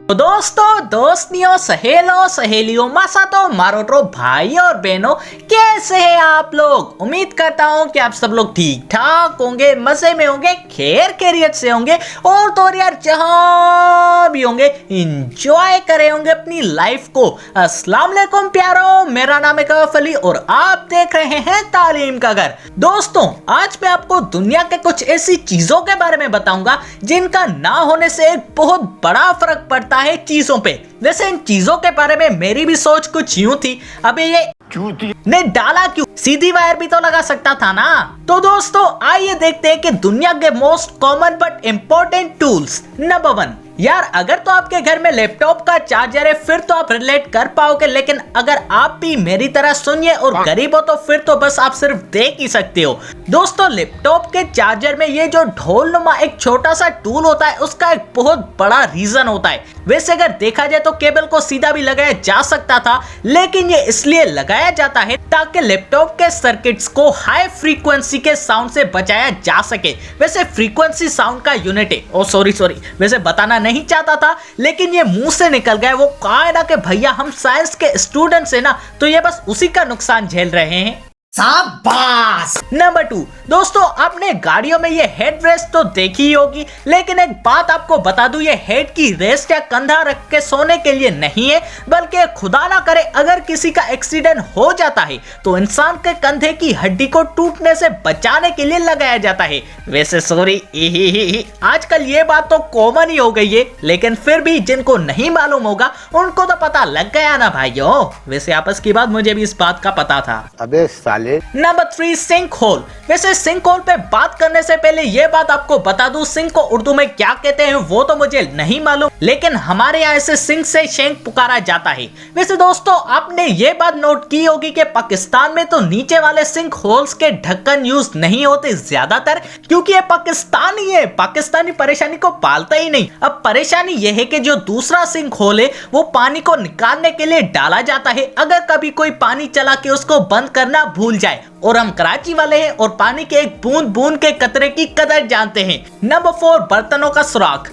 तो दोस्तों, दोस्तियों, सहेलियों, मासातो, मारोटो, भाई और बहनों, कैसे हैं आप लोग। उम्मीद करता हूँ कि आप सब लोग ठीक ठाक होंगे, मजे में होंगे, खैरियत से होंगे और तो और यार जहां भी होंगे एंजॉय करे होंगे अपनी लाइफ को। अस्सलाम वालेकुम प्यारो, मेरा नाम है कौफ अली और आप देख रहे हैं तालीम का घर। दोस्तों, आज मैं आपको दुनिया के कुछ ऐसी चीजों के बारे में बताऊंगा जिनका ना होने से एक बहुत बड़ा फर्क पड़ता है चीजों पे। वैसे इन चीजों के बारे में मेरी भी सोच कुछ यूं थी, अबे ये ने डाला क्यों, सीधी वायर भी तो लगा सकता था ना। तो दोस्तों, आइए देखते हैं कि दुनिया के most common but important tools. Number 1, यार अगर तो आपके घर में लैपटॉप का चार्जर है फिर तो आप रिलेट कर पाओगे, लेकिन अगर आप भी मेरी तरह सुनिए और गरीब हो तो फिर तो बस आप सिर्फ देख ही सकते हो। दोस्तों, लैपटॉप के चार्जर में ये जो ढोलनुमा एक छोटा सा टूल होता है उसका एक बहुत बड़ा रीजन होता है। वैसे अगर देखा जाए तो केबल को सीधा भी लगाया जा सकता था, लेकिन ये इसलिए लगाया जाता है ताकि लैपटॉप के सर्किट्स को हाई फ्रीक्वेंसी के साउंड से बचाया जा सके। वैसे फ्रीक्वेंसी साउंड का यूनिट है, ओ सॉरी वैसे बताना नहीं चाहता था लेकिन ये मुंह से निकल गया। वो कहा है ना कि भैया हम साइंस के स्टूडेंट्स है ना, तो ये बस उसी का नुकसान झेल रहे हैं। शाबाश। नंबर 2, दोस्तों आपने गाड़ियों में ये हेड रेस्ट तो देखी होगी, लेकिन एक बात आपको बता दूं, ये हेड की रेस्ट या कंधा रख के सोने के लिए नहीं है, बल्कि खुदा ना करे अगर किसी का एक्सीडेंट हो जाता है तो इंसान के कंधे की हड्डी को टूटने से बचाने के लिए लगाया जाता है। वैसे सॉरी, आजकल ये बात तो कॉमन ही हो गई है, लेकिन फिर भी जिनको नहीं मालूम होगा उनको तो पता लग गया ना भाइयों। वैसे आपस की बात, मुझे भी इस बात का पता था। अबे साले। Number 3, sink hole. वैसे सिंक होल पे बात करने से पहले ये बात आपको बता दूं, सिंक को उर्दू में क्या कहते हैं वो तो मुझे नहीं मालूम, लेकिन हमारे यहाँ इसे सिंक से शेंक पुकारा जाता है। वैसे दोस्तों, आपने ये बात नोट की होगी कि पाकिस्तान में तो नीचे वाले सिंक होल्स के ढक्कन यूज नहीं होते ज्यादातर, क्योंकि ये पाकिस्तानी है, पाकिस्तानी परेशानी को पालता ही नहीं। अब परेशानी ये है कि जो दूसरा सिंक होल है वो पानी को निकालने के लिए डाला जाता है अगर कभी कोई पानी चला के उसको बंद करना भूल जाए। और हम कराची वाले हैं और पानी के एक बूंद बूंद के कतरे की कदर जानते हैं। नंबर 4, बर्तनों का सुराख।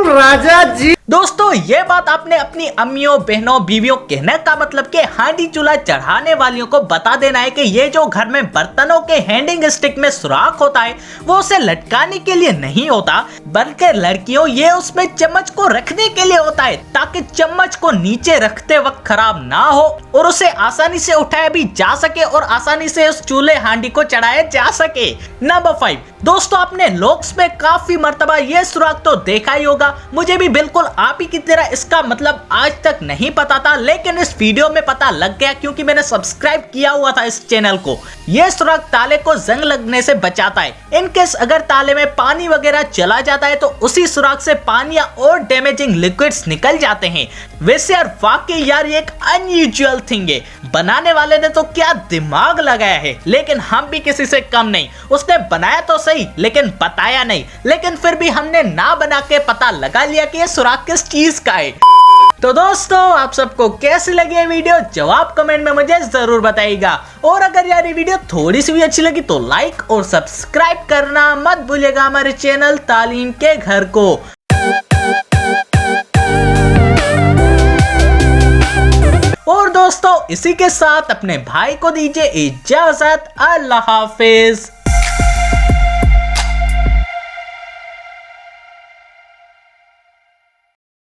राजा जी। दोस्तों, ये बात आपने अपनी अम्मियों, बहनों, बीवियों, कहने का मतलब कि हांडी चूल्हा चढ़ाने वालियों को बता देना है कि ये जो घर में बर्तनों के हैंडिंग स्टिक में सुराख होता है वो उसे लटकाने के लिए नहीं होता, बल्कि लड़कियों ये उसमें चम्मच को रखने के लिए होता है, ताकि चम्मच को नीचे रखते वक्त खराब ना हो और उसे आसानी से उठाया भी जा सके और आसानी से उस चूल्हे हांडी को चढ़ाया जा सके। नंबर 5, दोस्तों आपने लॉक्स में काफी मर्तबा ये सुराख तो देखा ही होगा, मुझे भी बिल्कुल आप ही की तरह इसका मतलब आज तक नहीं पता था, लेकिन इस वीडियो में पता लग गया क्योंकि मैंने सब्सक्राइब किया हुआ था इस चैनल को। यह सुराख ताले को जंग लगने से बचाता है। इनकेस अगर ताले में पानी वगैरह चला जाता है तो उसी सुराख से पानी या और डैमेजिंग लिक्विड्स निकल जाते हैं। वैसे यार वाकई यार ये एक अनयूजुअल थिंग है, बनाने वाले ने तो क्या दिमाग लगाया है, लेकिन हम भी किसी से कम नहीं। उसने बनाया तो सही लेकिन बताया नहीं, लेकिन फिर भी हमने ना बना के पता लगा लिया कि ये सुराख किस चीज का है। तो दोस्तों, आप सबको कैसी लगी ये वीडियो जवाब कमेंट में मुझे जरूर बताइएगा, और अगर यार ये वीडियो थोड़ी सी भी अच्छी लगी तो लाइक और सब्सक्राइब करना मत भूलिएगा हमारे चैनल तालीम के घर को। और दोस्तों, इसी के साथ अपने भाई को दीजिए इजाजत। अल्लाह हाफिज।